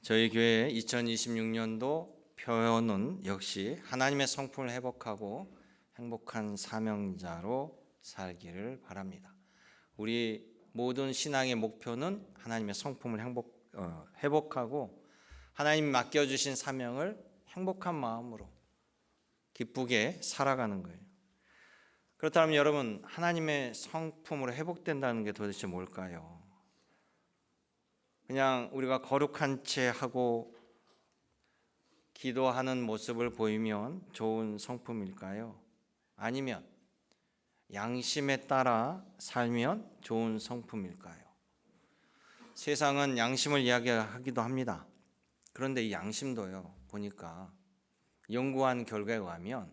저희 교회 2026년도 표어는 역시 하나님의 성품을 회복하고 행복한 사명자로 살기를 바랍니다. 우리 모든 신앙의 목표는 하나님의 성품을 회복하고 하나님이 맡겨주신 사명을 행복한 마음으로 기쁘게 살아가는 거예요. 그렇다면 여러분, 하나님의 성품으로 회복된다는 게 도대체 뭘까요? 그냥 우리가 거룩한 채 하고 기도하는 모습을 보이면 좋은 성품일까요? 아니면 양심에 따라 살면 좋은 성품일까요? 세상은 양심을 이야기하기도 합니다. 그런데 이 양심도요, 보니까 연구한 결과에 의하면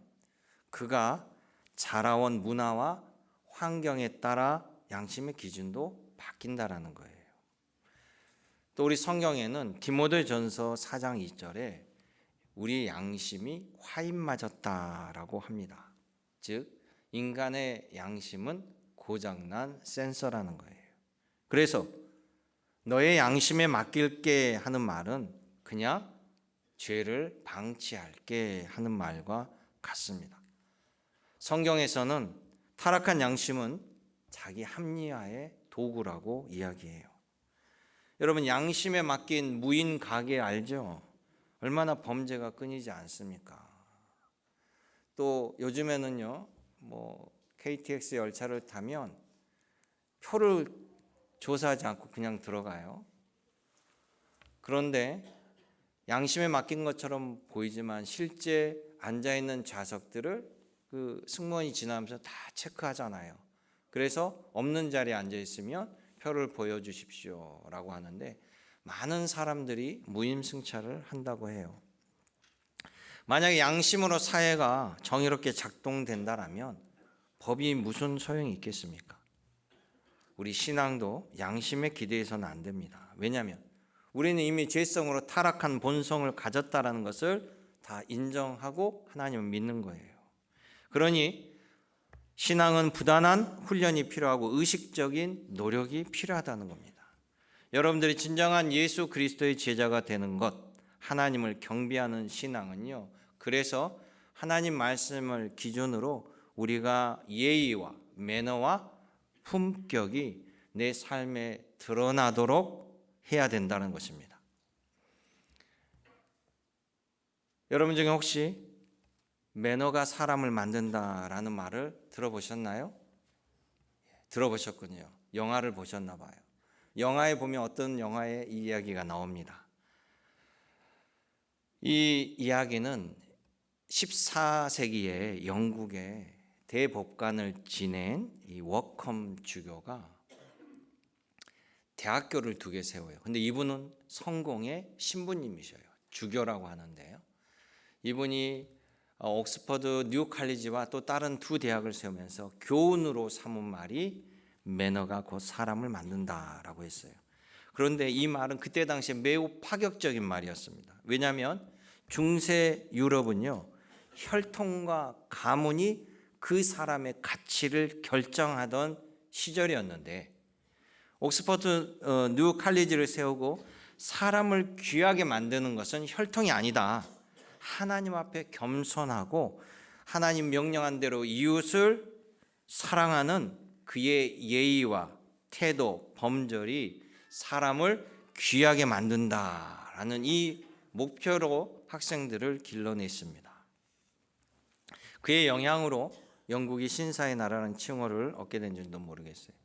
그가 자라온 문화와 환경에 따라 양심의 기준도 바뀐다라는 거예요. 또 우리 성경에는 디모데전서 4장 2절에 우리 양심이 화인 맞았다라고 합니다. 즉 인간의 양심은 고장난 센서라는 거예요. 그래서 너의 양심에 맡길게 하는 말은 그냥 죄를 방치할게 하는 말과 같습니다. 성경에서는 타락한 양심은 자기 합리화의 도구라고 이야기해요. 여러분, 양심에 맡긴 무인 가게 알죠? 얼마나 범죄가 끊이지 않습니까? 또 요즘에는요, KTX 열차를 타면 표를 조사하지 않고 그냥 들어가요. 그런데 양심에 맡긴 것처럼 보이지만 실제 앉아있는 좌석들을 그 승무원이 지나면서 다 체크하잖아요. 그래서 없는 자리에 앉아있으면 표를 보여주십시오 라고 하는데 많은 사람들이 무임승차를 한다고 해요. 만약에 양심으로 사회가 정의롭게 작동된다면 법이 무슨 소용이 있겠습니까? 우리 신앙도 양심에 기대해서는 안 됩니다. 왜냐하면 우리는 이미 죄성으로 타락한 본성을 가졌다는 것을 다 인정하고 하나님을 믿는 거예요. 그러니 신앙은 부단한 훈련이 필요하고 의식적인 노력이 필요하다는 겁니다. 여러분들이 진정한 예수 그리스도의 제자가 되는 것, 하나님을 경배하는 신앙은요, 그래서 하나님 말씀을 기준으로 우리가 예의와 매너와 품격이 내 삶에 드러나도록 해야 된다는 것입니다. 여러분 중에 혹시 매너가 사람을 만든다라는 말을 들어보셨나요? 들어보셨군요. 영화를 보셨나 봐요. 영화에 보면 어떤 영화에 이 이야기가 나옵니다. 이 이야기는 14세기에 영국의 대법관을 지낸 이 워컴 주교가 대학교를 2개 세워요. 근데 이분은 성공의 신부님이셔요. 주교라고 하는데요. 이분이 옥스퍼드 뉴 칼리지와 또 다른 2 대학을 세우면서 교훈으로 삼은 말이 매너가 곧 사람을 만든다라고 했어요. 그런데 이 말은 그때 당시에 매우 파격적인 말이었습니다. 왜냐하면 중세 유럽은요, 혈통과 가문이 그 사람의 가치를 결정하던 시절이었는데 옥스퍼드 뉴 칼리지를 세우고 사람을 귀하게 만드는 것은 혈통이 아니다. 하나님 앞에 겸손하고 하나님 명령한 대로 이웃을 사랑하는 그의 예의와 태도, 범절이 사람을 귀하게 만든다라는 이 목표로 학생들을 길러냈습니다. 그의 영향으로 영국이 신사의 나라라는 칭호를 얻게 된 줄도 모르겠어요.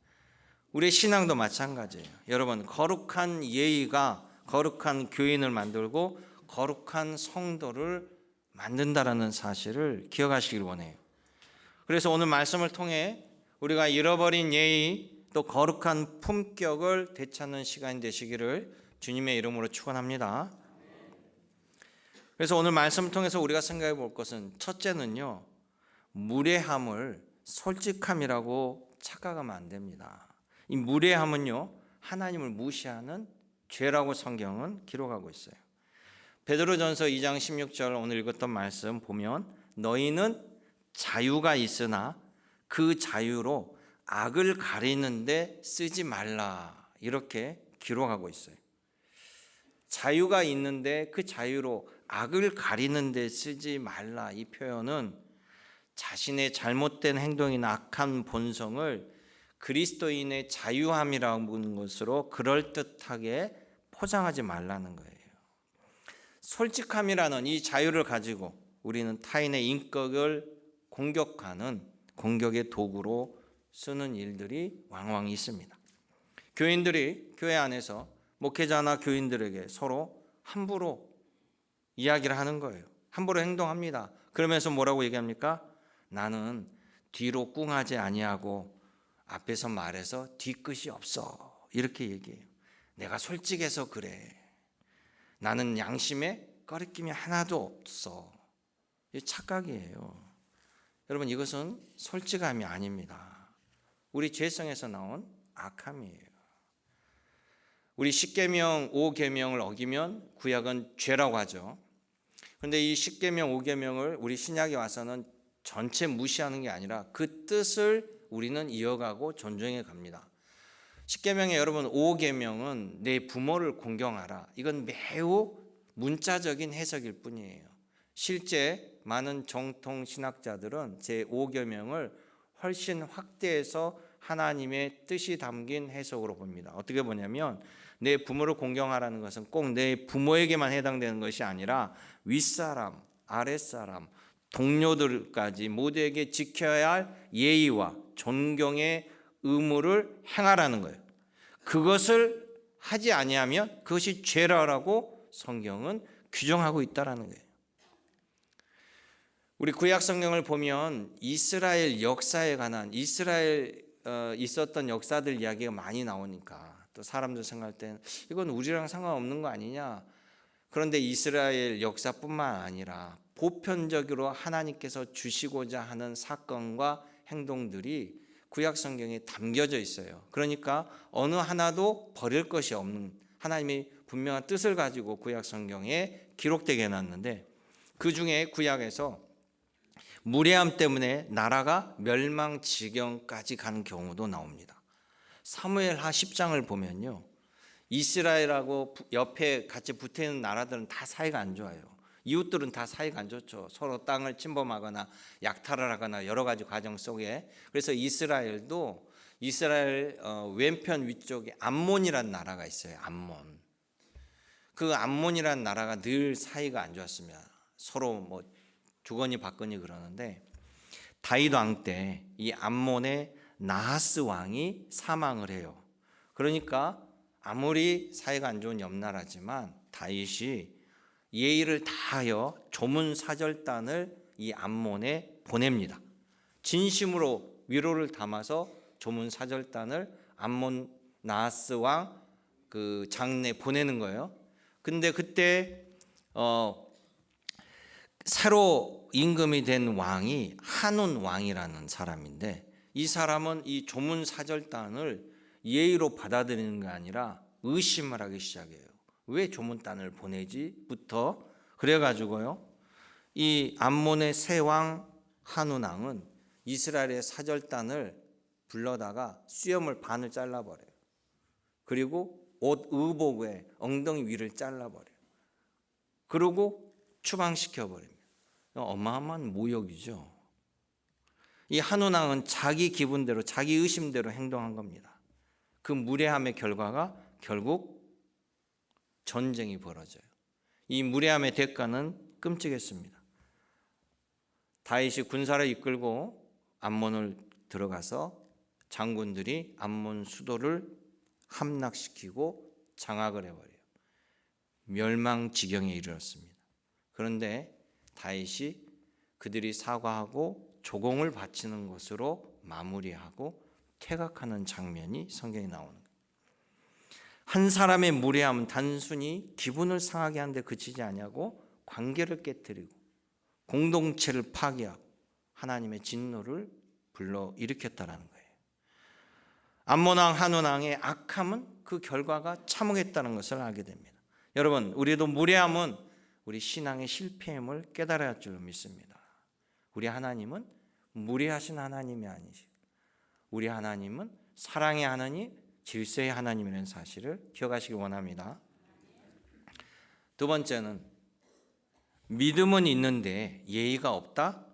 우리의 신앙도 마찬가지예요. 여러분, 거룩한 예의가 거룩한 교인을 만들고 거룩한 성도를 만든다라는 사실을 기억하시길 원해요. 그래서 오늘 말씀을 통해 우리가 잃어버린 예의 또 거룩한 품격을 되찾는 시간이 되시기를 주님의 이름으로 축원합니다. 그래서 오늘 말씀을 통해서 우리가 생각해 볼 것은 첫째는요, 무례함을 솔직함이라고 착각하면 안 됩니다. 이 무례함은요, 하나님을 무시하는 죄라고 성경은 기록하고 있어요. 베드로전서 2장 16절 오늘 읽었던 말씀 보면 너희는 자유가 있으나 그 자유로 악을 가리는데 쓰지 말라 이렇게 기록하고 있어요. 자유가 있는데 그 자유로 악을 가리는 데 쓰지 말라. 이 표현은 자신의 잘못된 행동이나 악한 본성을 그리스도인의 자유함이라고 하는 것으로 그럴듯하게 포장하지 말라는 거예요. 솔직함이라는 이 자유를 가지고 우리는 타인의 인격을 공격하는 공격의 도구로 쓰는 일들이 왕왕 있습니다. 교인들이 교회 안에서 목회자나 교인들에게 서로 함부로 이야기를 하는 거예요. 함부로 행동합니다. 그러면서 뭐라고 얘기합니까? 나는 뒤로 꿍하지 아니하고 앞에서 말해서 뒤끝이 없어. 이렇게 얘기해요. 내가 솔직해서 그래. 나는 양심에 꺼리낌이 하나도 없어. 이 착각이에요. 여러분, 이것은 솔직함이 아닙니다. 우리 죄성에서 나온 악함이에요. 우리 10계명 5계명을 어기면 구약은 죄라고 하죠. 그런데 이 10계명 5계명을 우리 신약에 와서는 전체 무시하는 게 아니라 그 뜻을 우리는 이어가고 존중해 갑니다. 10계명에 여러분 5계명은 내 부모를 공경하라. 이건 매우 문자적인 해석일 뿐이에요. 실제 많은 정통 신학자들은 제 5계명을 훨씬 확대해서 하나님의 뜻이 담긴 해석으로 봅니다. 어떻게 보냐면 내 부모를 공경하라는 것은 꼭 내 부모에게만 해당되는 것이 아니라 윗사람, 아랫사람, 동료들까지 모두에게 지켜야 할 예의와 존경의 의무를 행하라는 거예요. 그것을 하지 아니하면 그것이 죄라고 성경은 규정하고 있다라는 거예요. 우리 구약 성경을 보면 이스라엘 역사에 관한 이스라엘 있었던 역사들 이야기가 많이 나오니까 또 사람들 생각할 때는 이건 우리랑 상관없는 거 아니냐. 그런데 이스라엘 역사뿐만 아니라 보편적으로 하나님께서 주시고자 하는 사건과 행동들이 구약 성경에 담겨져 있어요. 그러니까 어느 하나도 버릴 것이 없는 하나님이 분명한 뜻을 가지고 구약 성경에 기록되게 해놨는데 그 중에 구약에서 무례함 때문에 나라가 멸망 지경까지 가는 경우도 나옵니다. 사무엘하 10장을 보면요, 이스라엘하고 옆에 같이 붙어있는 나라들은 다 사이가 안 좋아요. 이웃들은 다 사이가 안 좋죠. 서로 땅을 침범하거나 약탈을 하거나 여러 가지 과정 속에. 그래서 이스라엘도 이스라엘 왼편 위쪽에 암몬이라는 나라가 있어요. 암몬. 그 암몬이라는 나라가 늘 사이가 안 좋았습니다. 서로 뭐 주거니 받거니 그러는데 다윗 왕 때 이 암몬의 나하스 왕이 사망을 해요. 그러니까 아무리 사이가 안 좋은 옆나라지만 다윗이 예의를 다하여 조문사절단을 이 암몬에 보냅니다. 진심으로 위로를 담아서 조문사절단을 암몬 나하스 왕 그 장내에 보내는 거예요. 근데 그때 새로 임금이 된 왕이 한운 왕이라는 사람인데 이 사람은 이 조문사절단을 예의로 받아들이는 게 아니라 의심을 하기 시작해요. 왜 조문단을 보내지?부터 그래가지고요, 이 암몬의 새 왕 한운 왕은 이스라엘의 사절단을 불러다가 수염을 반을 잘라버려요. 그리고 옷 의복에 엉덩이 위를 잘라버려요. 그리고 추방시켜버립니다. 어마어마한 모욕이죠. 이 한운 왕은 자기 기분대로 자기 의심대로 행동한 겁니다. 그 무례함의 결과가 결국 전쟁이 벌어져요. 이 무례함의 대가는 끔찍했습니다. 다윗이 군사를 이끌고 암몬을 들어가서 장군들이 암몬 수도를 함락시키고 장악을 해버려요. 멸망지경에 이르렀습니다. 그런데 다윗이 그들이 사과하고 조공을 바치는 것으로 마무리하고 퇴각하는 장면이 성경에 나오는 거예요. 한 사람의 무례함은 단순히 기분을 상하게 하는 데 그치지 아니하고 관계를 깨뜨리고 공동체를 파괴하고 하나님의 진노를 불러일으켰다는 거예요. 암몬 왕 한운 왕의 악함은 그 결과가 참혹했다는 것을 알게 됩니다. 여러분, 우리도 무례함은 우리 신앙의 실패임을 깨달아야 할 줄 믿습니다. 우리 하나님은 무례하신 하나님이 아니시고 우리 하나님은 사랑의 하나님, 질서의 하나님이라는 사실을 기억하시기 원합니다. 두 번째는 믿음은 있는데 예의가 없다?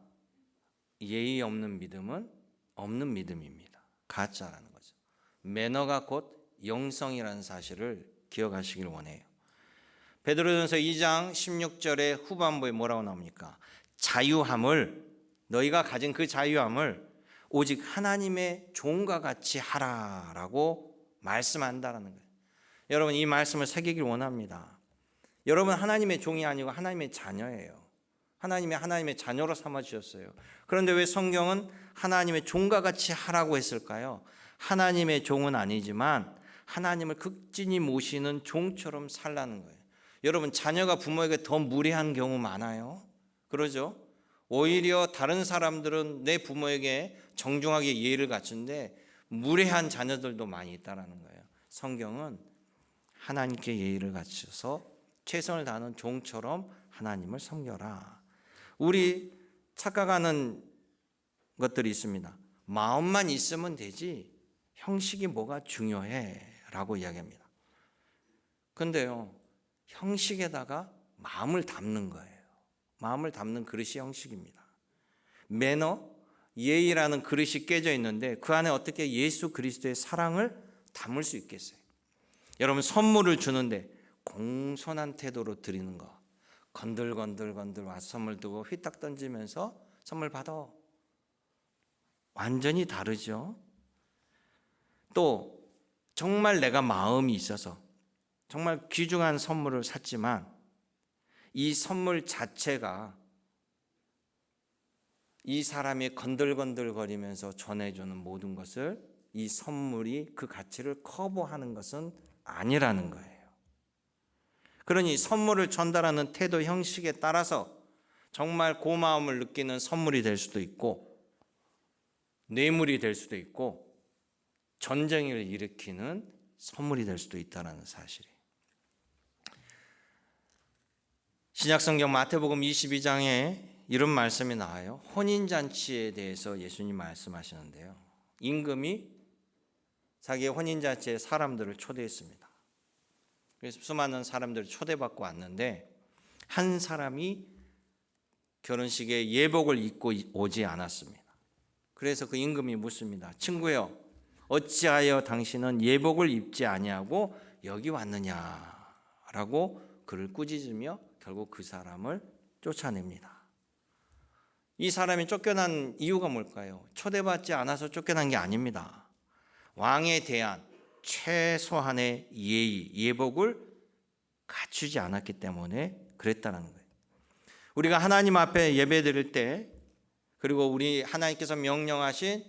예의 없는 믿음은 없는 믿음입니다. 가짜라는 거죠. 매너가 곧 영성이라는 사실을 기억하시길 원해요. 베드로전서 2장 16절의 후반부에 뭐라고 나옵니까? 자유함을, 너희가 가진 그 자유함을 오직 하나님의 종과 같이 하라라고 말씀한다라는 거예요. 여러분, 이 말씀을 새기길 원합니다. 여러분, 하나님의 종이 아니고 하나님의 자녀예요. 하나님의 자녀로 삼아 주셨어요. 그런데 왜 성경은 하나님의 종과 같이 하라고 했을까요? 하나님의 종은 아니지만 하나님을 극진히 모시는 종처럼 살라는 거예요. 여러분, 자녀가 부모에게 더 무례한 경우 많아요. 그러죠? 오히려 다른 사람들은 내 부모에게 정중하게 예의를 갖추는데 무례한 자녀들도 많이 있다는 거예요. 성경은 하나님께 예의를 갖춰서 최선을 다하는 종처럼 하나님을 섬겨라. 우리 착각하는 것들이 있습니다. 마음만 있으면 되지 형식이 뭐가 중요해 라고 이야기합니다. 근데요, 형식에다가 마음을 담는 거예요. 마음을 담는 그릇이 형식입니다. 매너, 예의라는 그릇이 깨져 있는데 그 안에 어떻게 예수 그리스도의 사랑을 담을 수 있겠어요? 여러분, 선물을 주는데 공손한 태도로 드리는 거, 건들건들 와서 선물 두고 휘딱 던지면서 선물 받아, 완전히 다르죠. 또 정말 내가 마음이 있어서 정말 귀중한 선물을 샀지만 이 선물 자체가 이 사람이 건들건들거리면서 전해주는 모든 것을, 이 선물이 그 가치를 커버하는 것은 아니라는 거예요. 그러니 선물을 전달하는 태도 형식에 따라서 정말 고마움을 느끼는 선물이 될 수도 있고 뇌물이 될 수도 있고 전쟁을 일으키는 선물이 될 수도 있다는 사실이에요. 신약성경 마태복음 22장에 이런 말씀이 나와요. 혼인잔치에 대해서 예수님 말씀하시는데요, 임금이 자기의 혼인잔치에 사람들을 초대했습니다. 그래서 수많은 사람들을 초대받고 왔는데 한 사람이 결혼식에 예복을 입고 오지 않았습니다. 그래서 그 임금이 묻습니다. 친구여, 어찌하여 당신은 예복을 입지 아니하고 여기 왔느냐라고 그를 꾸짖으며 결국 그 사람을 쫓아냅니다. 이 사람이 쫓겨난 이유가 뭘까요? 초대받지 않아서 쫓겨난 게 아닙니다. 왕에 대한 최소한의 예의, 예복을 갖추지 않았기 때문에 그랬다는 거예요. 우리가 하나님 앞에 예배드릴 때, 그리고 우리 하나님께서 명령하신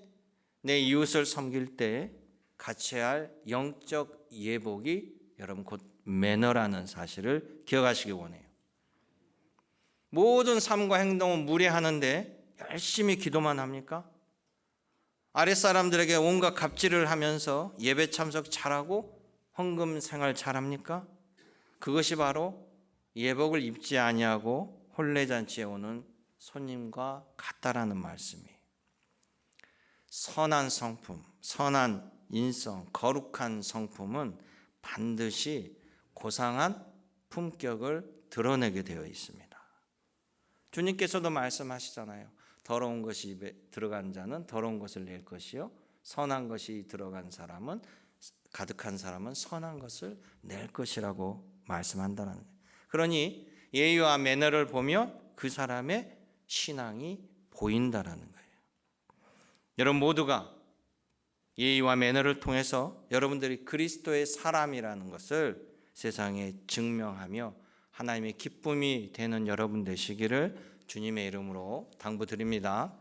내 이웃을 섬길 때 갖춰야 할 영적 예복이 여러분 곧 매너라는 사실을 기억하시기 원해요. 모든 삶과 행동은 무례하는데 열심히 기도만 합니까? 아랫사람들에게 온갖 갑질을 하면서 예배 참석 잘하고 헌금 생활 잘합니까? 그것이 바로 예복을 입지 아니하고 혼례잔치에 오는 손님과 같다라는 말씀이에요. 선한 성품, 선한 인성, 거룩한 성품은 반드시 고상한 품격을 드러내게 되어 있습니다. 주님께서도 말씀하시잖아요. 더러운 것이 입에 들어간 자는 더러운 것을 낼 것이요, 선한 것이 들어간 사람은, 가득한 사람은 선한 것을 낼 것이라고 말씀한다는 거예요. 그러니 예의와 매너를 보면 그 사람의 신앙이 보인다라는 거예요. 여러분 모두가 예의와 매너를 통해서 여러분들이 그리스도의 사람이라는 것을 세상에 증명하며 하나님의 기쁨이 되는 여러분 되시기를 주님의 이름으로 당부드립니다.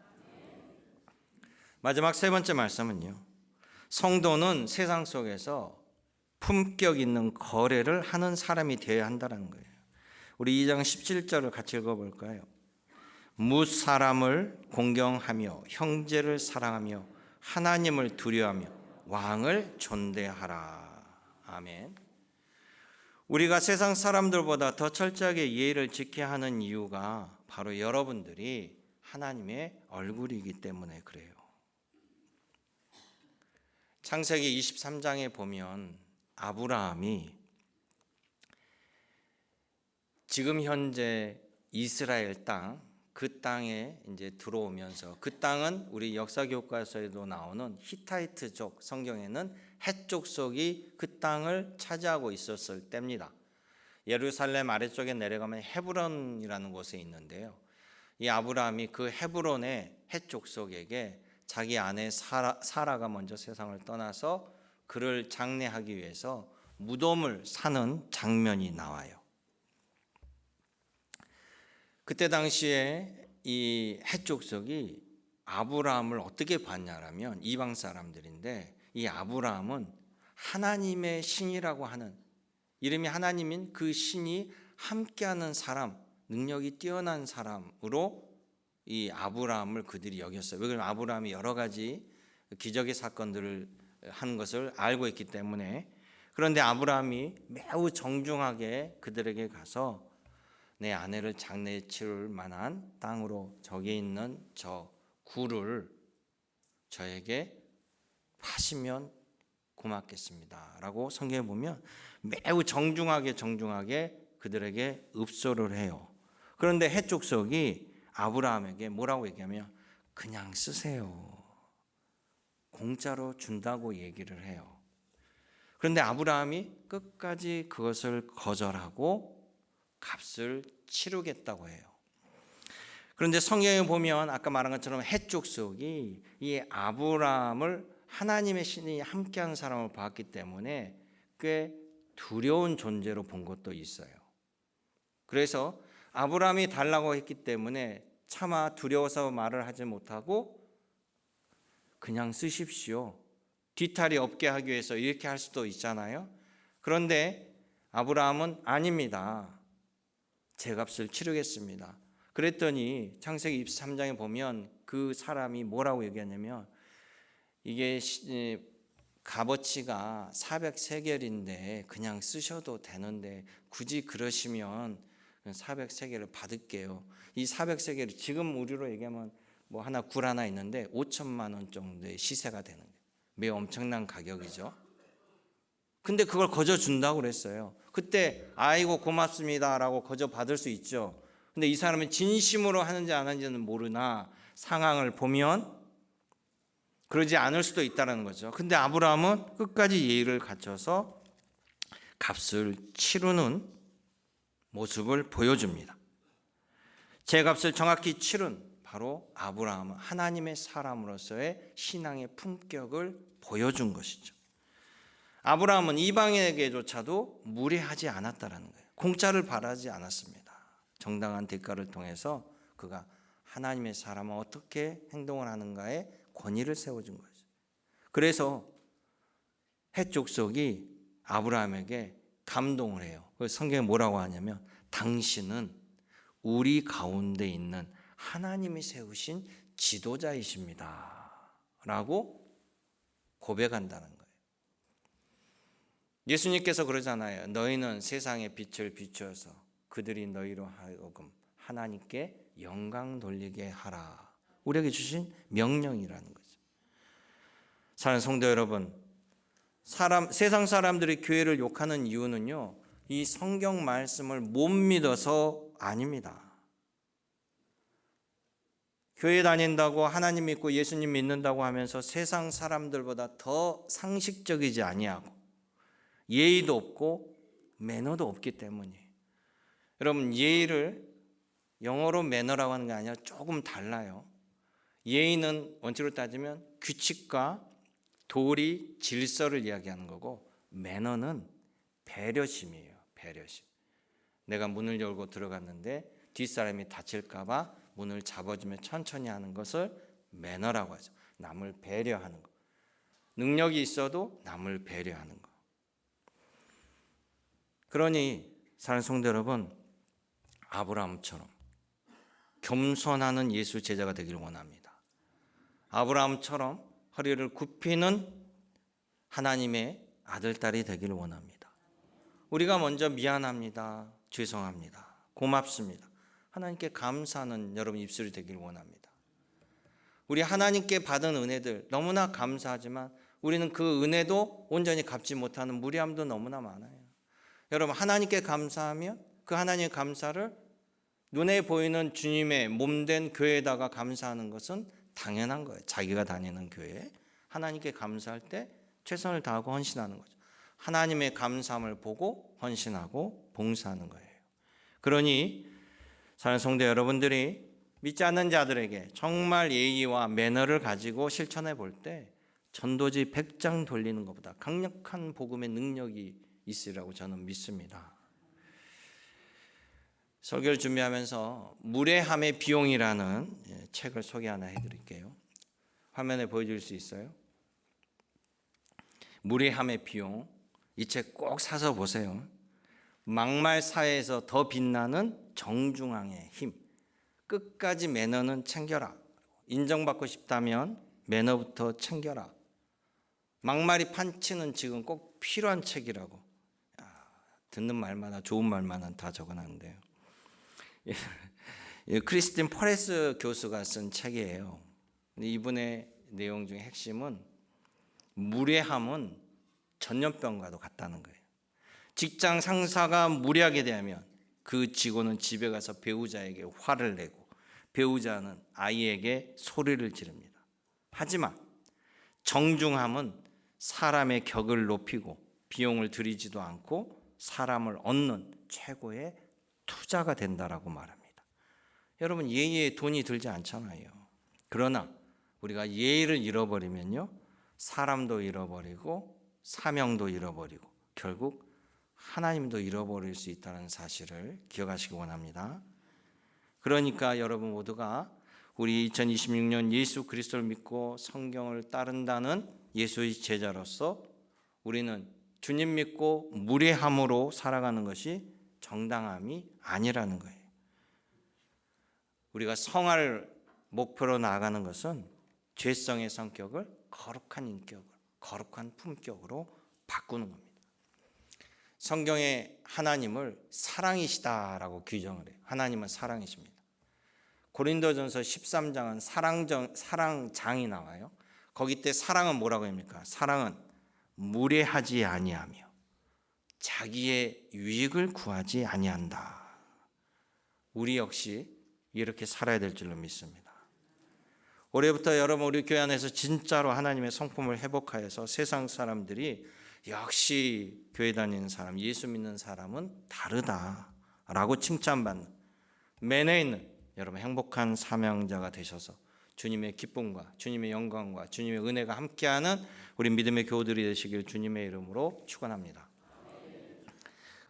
마지막 세 번째 말씀은요, 성도는 세상 속에서 품격 있는 거래를 하는 사람이 되어야 한다는 거예요. 우리 2장 17절을 같이 읽어볼까요? 뭇 사람을 공경하며 형제를 사랑하며 하나님을 두려워하며 왕을 존대하라. 아멘. 우리가 세상 사람들보다 더 철저하게 예의를 지켜야 하는 이유가 바로 여러분들이 하나님의 얼굴이기 때문에 그래요. 창세기 23장에 보면 아브라함이 지금 현재 이스라엘 땅, 그 땅에 이제 들어오면서, 그 땅은 우리 역사 교과서에도 나오는 히타이트족, 성경에는 헷 족속이 그 땅을 차지하고 있었을 때입니다. 예루살렘 아래쪽에 내려가면 헤브론이라는 곳에 있는데요. 이 아브라함이 그 헤브론의 헷 족속에게 자기 아내 사라가 먼저 세상을 떠나서 그를 장례하기 위해서 무덤을 사는 장면이 나와요. 그때 당시에 이 헷 족속이 아브라함을 어떻게 봤냐라면, 이방 사람들인데, 이 아브라함은 하나님의 신이라고 하는, 이름이 하나님인 그 신이 함께하는 사람, 능력이 뛰어난 사람으로 이 아브라함을 그들이 여겼어요. 왜냐하면 아브라함이 여러 가지 기적의 사건들을 한 것을 알고 있기 때문에. 그런데 아브라함이 매우 정중하게 그들에게 가서 내 아내를 장례 치를 만한 땅으로 저기 있는 저 굴을 저에게 파시면 고맙겠습니다 라고 성경에 보면 매우 정중하게 그들에게 읍소를 해요. 그런데 헷 족속이 아브라함에게 뭐라고 얘기하면 그냥 쓰세요, 공짜로 준다고 얘기를 해요. 그런데 아브라함이 끝까지 그것을 거절하고 값을 치르겠다고 해요. 그런데 성경에 보면 아까 말한 것처럼 헷 족속이 이 아브라함을 하나님의 신이 함께하는 사람을 봤기 때문에 꽤 두려운 존재로 본 것도 있어요. 그래서 아브라함이 달라고 했기 때문에 차마 두려워서 말을 하지 못하고 그냥 쓰십시오, 뒤탈이 없게 하기 위해서 이렇게 할 수도 있잖아요. 그런데 아브라함은 아닙니다, 제 값을 치르겠습니다. 그랬더니 창세기 23장에 보면 그 사람이 뭐라고 얘기하냐면, 이게 값어치가 400세겔인데 그냥 쓰셔도 되는데 굳이 그러시면 400세겔을 받을게요. 이 400세겔이 지금 우리로 얘기하면 뭐 하나 굴 하나 있는데 5천만 원 정도의 시세가 되는 거예요. 매우 엄청난 가격이죠. 근데 그걸 거저 준다고 그랬어요. 그때 아이고 고맙습니다라고 거저 받을 수 있죠. 근데 이 사람은 진심으로 하는지 안 하는지는 모르나 상황을 보면 그러지 않을 수도 있다는 거죠. 근데 아브라함은 끝까지 예의를 갖춰서 값을 치르는 모습을 보여줍니다. 제 값을 정확히 치른 바로 아브라함은 하나님의 사람으로서의 신앙의 품격을 보여준 것이죠. 아브라함은 이방인에게조차도 무례하지 않았다는 거예요. 공짜를 바라지 않았습니다. 정당한 대가를 통해서 그가 하나님의 사람은 어떻게 행동을 하는가에 권위를 세워준 거죠. 그래서 헷 족속이 아브라함에게 감동을 해요. 성경에 뭐라고 하냐면 당신은 우리 가운데 있는 하나님이 세우신 지도자이십니다 라고 고백한다는 거예요. 예수님께서 그러잖아요. 너희는 세상의 빛을 비추어서 그들이 너희로 하여금 하나님께 영광 돌리게 하라. 우리에게 주신 명령이라는 거죠. 사랑하는 성도 여러분, 세상 사람들이 교회를 욕하는 이유는요, 이 성경 말씀을 못 믿어서 아닙니다. 교회 다닌다고 하나님 믿고 예수님 믿는다고 하면서 세상 사람들보다 더 상식적이지 아니하고 예의도 없고 매너도 없기 때문이에요. 여러분, 예의를 영어로 매너라고 하는 게 아니라 조금 달라요. 예의는 원칙으로 따지면 규칙과 도리, 질서를 이야기하는 거고, 매너는 배려심이에요. 배려심. 내가 문을 열고 들어갔는데 뒷사람이 다칠까 봐 문을 잡아주며 천천히 하는 것을 매너라고 하죠. 남을 배려하는 거. 능력이 있어도 남을 배려하는 거. 그러니 사랑하는 성도 여러분, 아브라함처럼 겸손하는 예수 제자가 되기를 원합니다. 아브라함처럼 허리를 굽히는 하나님의 아들, 딸이 되기를 원합니다. 우리가 먼저 미안합니다, 죄송합니다, 고맙습니다, 하나님께 감사하는 여러분 입술이 되기를 원합니다. 우리 하나님께 받은 은혜들 너무나 감사하지만 우리는 그 은혜도 온전히 갚지 못하는 무리함도 너무나 많아요. 여러분, 하나님께 감사하면 그 하나님의 감사를 눈에 보이는 주님의 몸된 교회에다가 감사하는 것은 당연한 거예요. 자기가 다니는 교회에 하나님께 감사할 때 최선을 다하고 헌신하는 거죠. 하나님의 감사함을 보고 헌신하고 봉사하는 거예요. 그러니 사랑하는 성도 여러분들이 믿지 않는 자들에게 정말 예의와 매너를 가지고 실천해 볼 때 전도지 100장 돌리는 것보다 강력한 복음의 능력이 있으리라고 저는 믿습니다. 설교를 준비하면서 무례함의 비용이라는 책을 소개 하나 해드릴게요. 화면에 보여줄 수 있어요? 무례함의 비용. 이 책 꼭 사서 보세요. 막말 사회에서 더 빛나는 정중앙의 힘. 끝까지 매너는 챙겨라. 인정받고 싶다면 매너부터 챙겨라. 막말이 판치는 지금 꼭 필요한 책이라고. 듣는 말마다 좋은 말만은 다 적어놨는데요. 크리스틴 포레스 교수가 쓴 책이에요. 이분의 내용 중에 핵심은 무례함은 전염병과도 같다는 거예요. 직장 상사가 무례하게 대하면 그 직원은 집에 가서 배우자에게 화를 내고 배우자는 아이에게 소리를 지릅니다. 하지만 정중함은 사람의 격을 높이고 비용을 들이지도 않고 사람을 얻는 최고의 투자가 된다라고 말합니다. 여러분, 예의에 돈이 들지 않잖아요. 그러나 우리가 예의를 잃어버리면요, 사람도 잃어버리고 사명도 잃어버리고 결국 하나님도 잃어버릴 수 있다는 사실을 기억하시기 원합니다. 그러니까 여러분 모두가 우리 2026년 예수 그리스도를 믿고 성경을 따른다는 예수의 제자로서 우리는 주님 믿고 무례함으로 살아가는 것이 정당함이 아니라는 거예요. 우리가 성할 목표로 나아가는 것은 죄성의 성격을 거룩한 인격을, 거룩한 품격으로 바꾸는 겁니다. 성경에 하나님을 사랑이시다라고 규정을 해요. 하나님은 사랑이십니다. 고린도전서 13장은 사랑장이 나와요. 거기 때 사랑은 뭐라고 합니까? 사랑은 무례하지 아니하며 자기의 유익을 구하지 아니한다. 우리 역시 이렇게 살아야 될 줄로 믿습니다. 올해부터 여러분 우리 교회 안에서 진짜로 하나님의 성품을 회복하여서 세상 사람들이 역시 교회 다니는 사람, 예수 믿는 사람은 다르다라고 칭찬받는 매너 있는 여러분 행복한 사명자가 되셔서 주님의 기쁨과 주님의 영광과 주님의 은혜가 함께하는 우리 믿음의 교우들이 되시길 주님의 이름으로 축원합니다.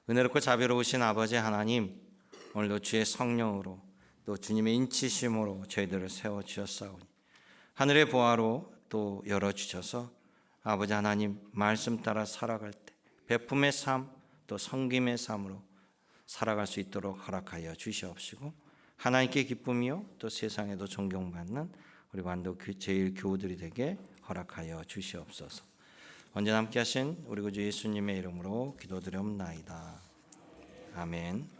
은혜롭고 자비로우신 아버지 하나님, 오늘도 주의 성령으로 또 주님의 인치심으로 저희들을 세워주셨사오니 하늘의 보화로 또 열어주셔서 아버지 하나님 말씀 따라 살아갈 때 베품의 삶 또 섬김의 삶으로 살아갈 수 있도록 허락하여 주시옵시고 하나님께 기쁨이요 또 세상에도 존경받는 우리 완도 제일 교우들이 되게 허락하여 주시옵소서. 언제나 함께 하신 우리 구주 예수님의 이름으로 기도드리옵나이다. 아멘.